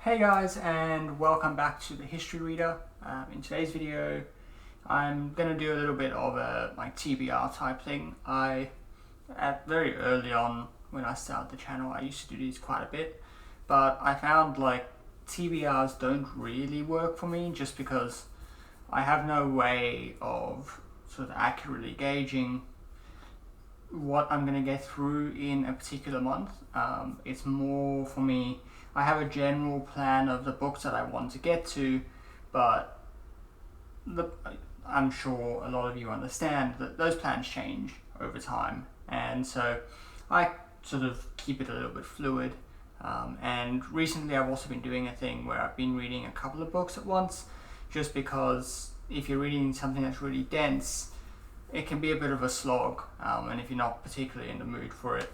Hey guys, and welcome back to the History Reader. In today's video I'm going to do a little bit of a TBR type thing. Very early on when I started the channel, I used to do these quite a bit, but I found TBRs don't really work for me just because I have no way of sort of accurately gauging what I'm going to get through in a particular month. It's more for me, I have a general plan of the books that I want to get to, but I'm sure a lot of you understand that those plans change over time, and so I sort of keep it a little bit fluid. And recently I've also been doing a thing where I've been reading a couple of books at once, just because if you're reading something that's really dense, it can be a bit of a slog, and if you're not particularly in the mood for it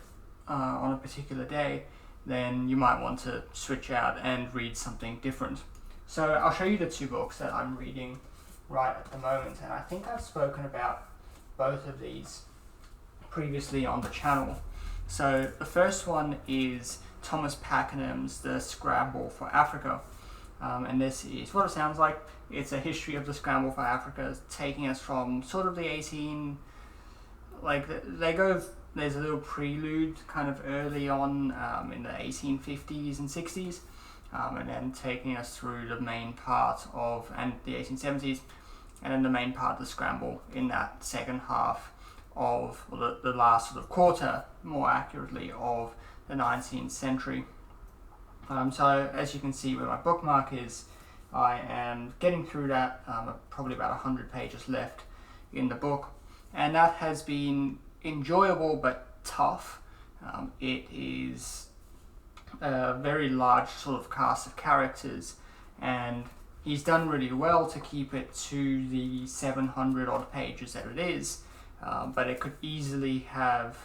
on a particular day, then you might want to switch out and read something different. So I'll show you the two books that I'm reading right at the moment, and I think I've spoken about both of these previously on the channel. So the first one is Thomas Pakenham's The Scramble for Africa, and this is what it sounds like. It's a history of the scramble for Africa, taking us from sort of the there's a little prelude kind of early on in the 1850s and 60s, and then taking us through the main part of, and the 1870s, and then the main part of the scramble in that second half of, or the last sort of quarter, more accurately, of the 19th century. So as you can see where my bookmark is, I am getting through that, probably about 100 pages left in the book, and that has been enjoyable but tough. It is a very large sort of cast of characters, and he's done really well to keep it to the 700 odd pages that it is, but it could easily have,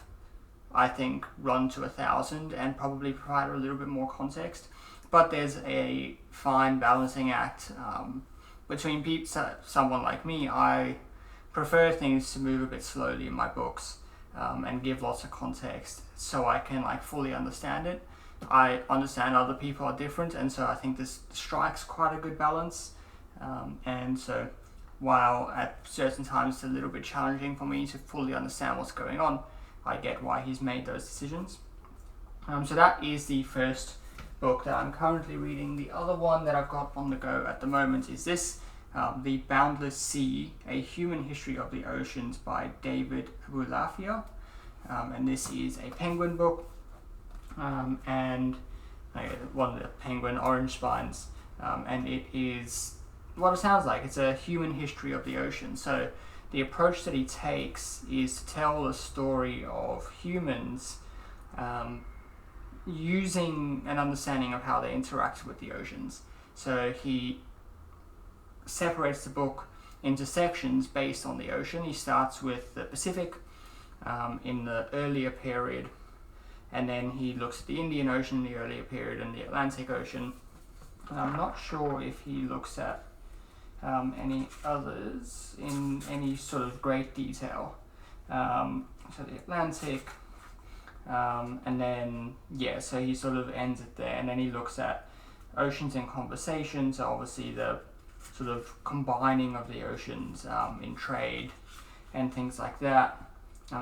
I think, run to 1,000 and probably provide a little bit more context. But there's a fine balancing act between someone like me. I prefer things to move a bit slowly in my books, and give lots of context so I can fully understand it. I understand other people are different, and so I think this strikes quite a good balance. And so while at certain times it's a little bit challenging for me to fully understand what's going on, I get why he's made those decisions. So that is the first book that I'm currently reading. The other one that I've got on the go at the moment is this, The Boundless Sea, A Human History of the Oceans by David Abulafia. And this is a Penguin book, and one of the Penguin orange spines, and it is what it sounds like. It's a human history of the ocean. So the approach that he takes is to tell a story of humans using an understanding of how they interact with the oceans. So he separates the book into sections based on the ocean. He starts with the Pacific in the earlier period, and then he looks at the Indian Ocean in the earlier period and the Atlantic Ocean. And I'm not sure if he looks at any others in any sort of great detail. So the Atlantic, and then so he sort of ends it there, and then he looks at oceans in conversation. So obviously the sort of combining of the oceans in trade and things like that,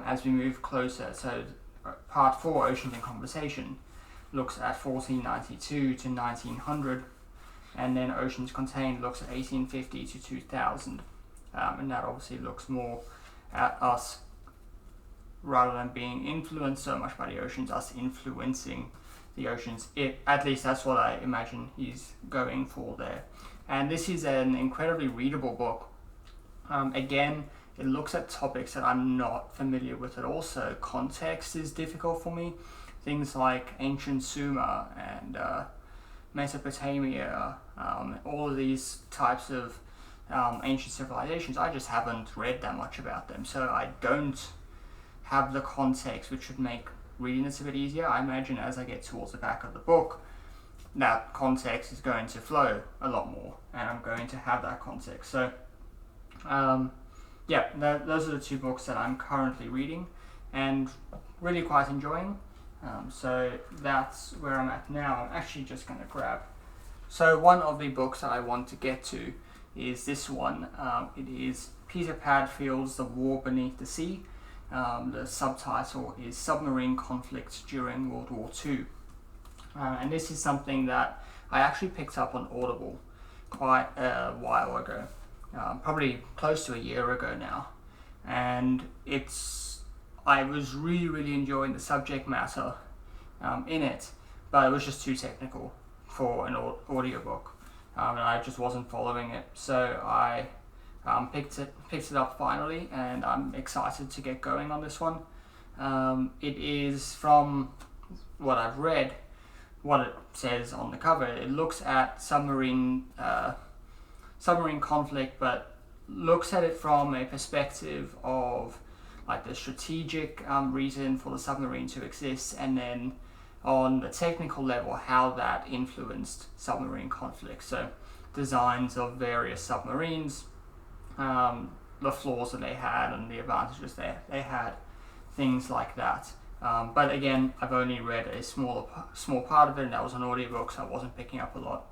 as we move closer. So part 4, Oceans in Conversation, looks at 1492 to 1900, and then Oceans Contained looks at 1850 to 2000, and that obviously looks more at us, rather than being influenced so much by the oceans, us influencing the oceans. At least that's what I imagine he's going for there. And this is an incredibly readable book. Again, it looks at topics that I'm not familiar with at all, so context is difficult for me. Things like ancient Sumer and Mesopotamia, all of these types of ancient civilizations, I just haven't read that much about them, so I don't have the context, which should make reading this a bit easier. I imagine as I get towards the back of the book, that context is going to flow a lot more, and I'm going to have that context. So those are the two books that I'm currently reading and really quite enjoying. So that's where I'm at now. I'm actually just going to grab So one of the books that I want to get to is this one. It is Peter Padfield's The War Beneath the Sea. The subtitle is Submarine Conflicts During World War II. And this is something that I actually picked up on Audible quite a while ago, probably close to a year ago now. And I was really enjoying the subject matter in it, but it was just too technical for an audiobook, and I just wasn't following it. So I picked it up finally, and I'm excited to get going on this one. It is, from what I've read, what it says on the cover, it looks at submarine conflict, but looks at it from a perspective of like the strategic reason for the submarine to exist, and then on the technical level how that influenced submarine conflict. So designs of various submarines, the flaws that they had and the advantages they had, things like that. But again, I've only read a small part of it, and that was an audiobook, so I wasn't picking up a lot.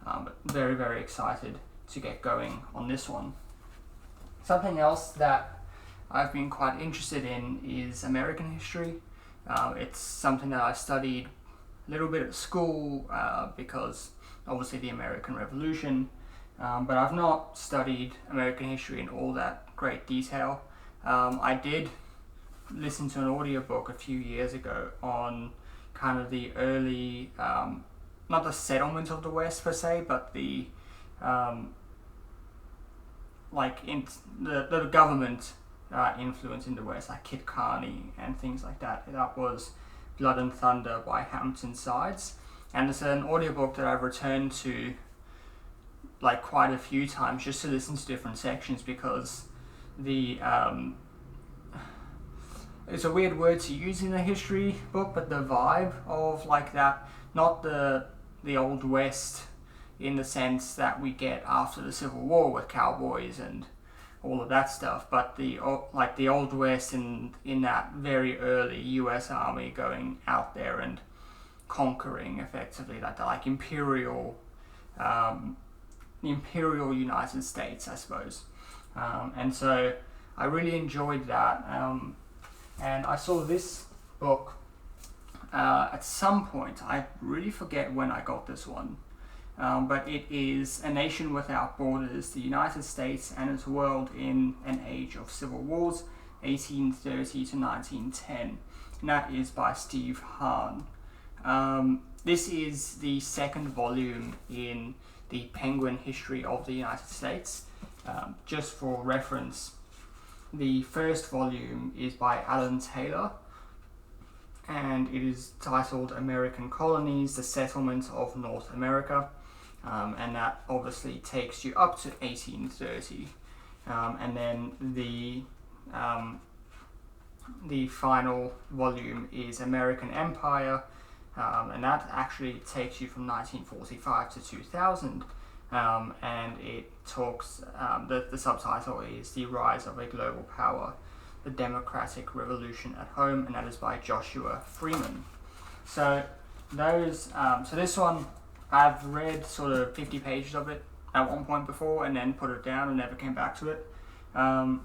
But very excited to get going on this one. Something else that I've been quite interested in is American history. It's something that I studied a little bit at school because obviously the American Revolution, but I've not studied American history in all that great detail. I did listen to an audiobook a few years ago on kind of the early, not the settlement of the West per se, but the the government influence in the West, like Kit Carney and things like that. That was Blood and Thunder by Hampton Sides, and it's an audiobook that I've returned to like quite a few times just to listen to different sections, because the it's a weird word to use in a history book, but the vibe of like that, not the Old West in the sense that we get after the Civil War with cowboys and all of that stuff, but the Old West in that very early US Army going out there and conquering effectively, like imperial, the imperial United States, I suppose. And so I really enjoyed that. And I saw this book at some point. I really forget when I got this one. But it is A Nation Without Borders, the United States and its World in an Age of Civil Wars, 1830 to 1910. And that is by Steve Hahn. This is the second volume in the Penguin History of the United States. Just for reference, the first volume is by Alan Taylor, and it is titled American Colonies, the Settlement of North America. And that obviously takes you up to 1830, and then the final volume is American Empire, and that actually takes you from 1945 to 2000, and it talks, the subtitle is The Rise of a Global Power, the Democratic Revolution at Home, and that is by Joshua Freeman. So this one, I've read sort of 50 pages of it at one point before and then put it down and never came back to it. But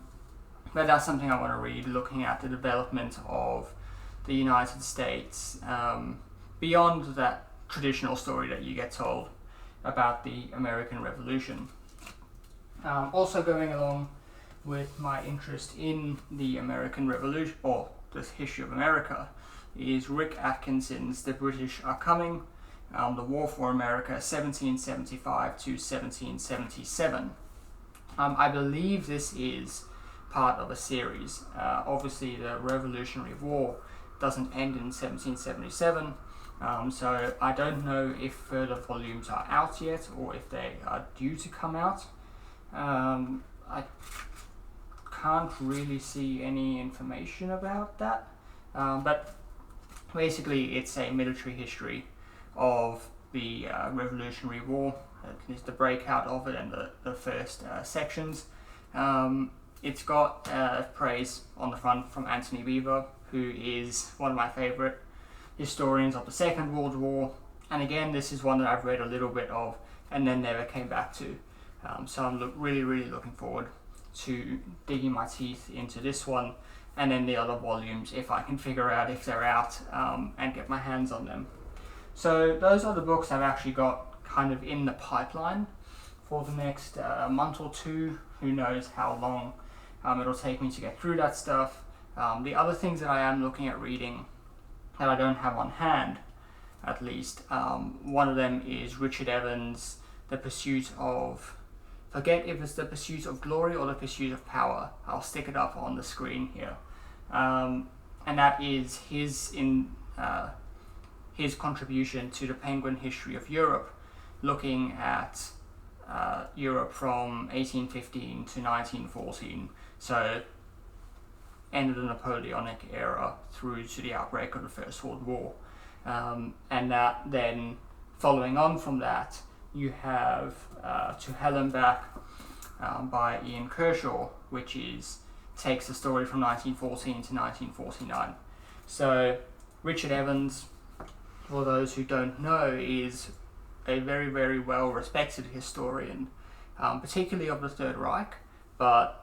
that's something I want to read, looking at the development of the United States beyond that traditional story that you get told about the American Revolution. Also going along with my interest in the American Revolution, or the history of America, is Rick Atkinson's The British Are Coming, The War for America, 1775 to 1777. I believe this is part of a series. Obviously, the Revolutionary War doesn't end in 1777, so I don't know if further volumes are out yet or if they are due to come out. I can't really see any information about that, but basically it's a military history of the Revolutionary War. At least the breakout of it and the first sections. It's got praise on the front from Anthony Beevor, who is one of my favourite historians of the Second World War. And again, this is one that I've read a little bit of and then never came back to. So I'm really looking forward to digging my teeth into this one and then the other volumes if I can figure out if they're out and get my hands on them. So those are the books I've actually got kind of in the pipeline for the next month or two. Who knows how long it'll take me to get through that stuff. The other things that I am looking at reading that I don't have on hand, at least, one of them is Richard Evans' The Pursuit of, forget if it's The Pursuit of Glory or The Pursuit of Power. I'll stick it up on the screen here. And that is his contribution to the Penguin History of Europe, looking at Europe from 1815 to 1914, so end of the Napoleonic era through to the outbreak of the First World War. And that then, following on from that, you have To Hell and Back by Ian Kershaw, which takes the story from 1914 to 1949. So Richard Evans, for those who don't know, is a very well respected historian, particularly of the Third Reich, but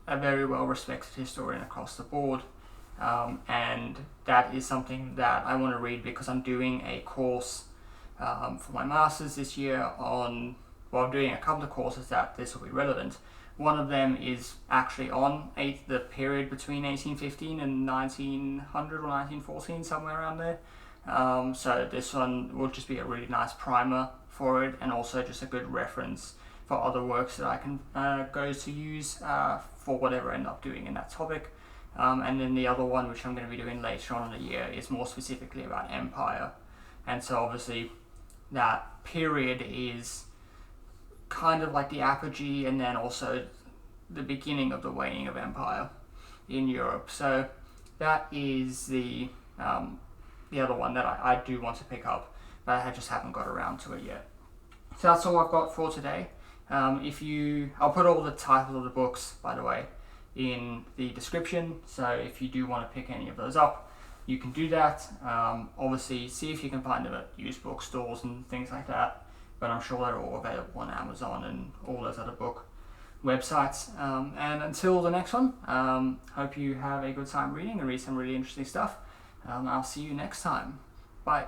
a very well respected historian across the board. And that is something that I want to read because I'm doing a course for my master's this year I'm doing a couple of courses that this will be relevant. One of them is actually on the period between 1815 and 1900 or 1914, somewhere around there. So this one will just be a really nice primer for it, and also just a good reference for other works that I can go to use for whatever I end up doing in that topic. And then the other one, which I'm going to be doing later on in the year, is more specifically about empire. And so obviously that period is kind of like the apogee and then also the beginning of the waning of empire in Europe. So that is the other one that I do want to pick up, but I just haven't got around to it yet. So that's all I've got for today. I'll put all the titles of the books, by the way, in the description, so if you do want to pick any of those up, you can do that. Obviously, see if you can find them at used bookstores and things like that, but I'm sure they're all available on Amazon and all those other book websites. And until the next one, hope you have a good time reading and read some really interesting stuff. I'll see you next time. Bye.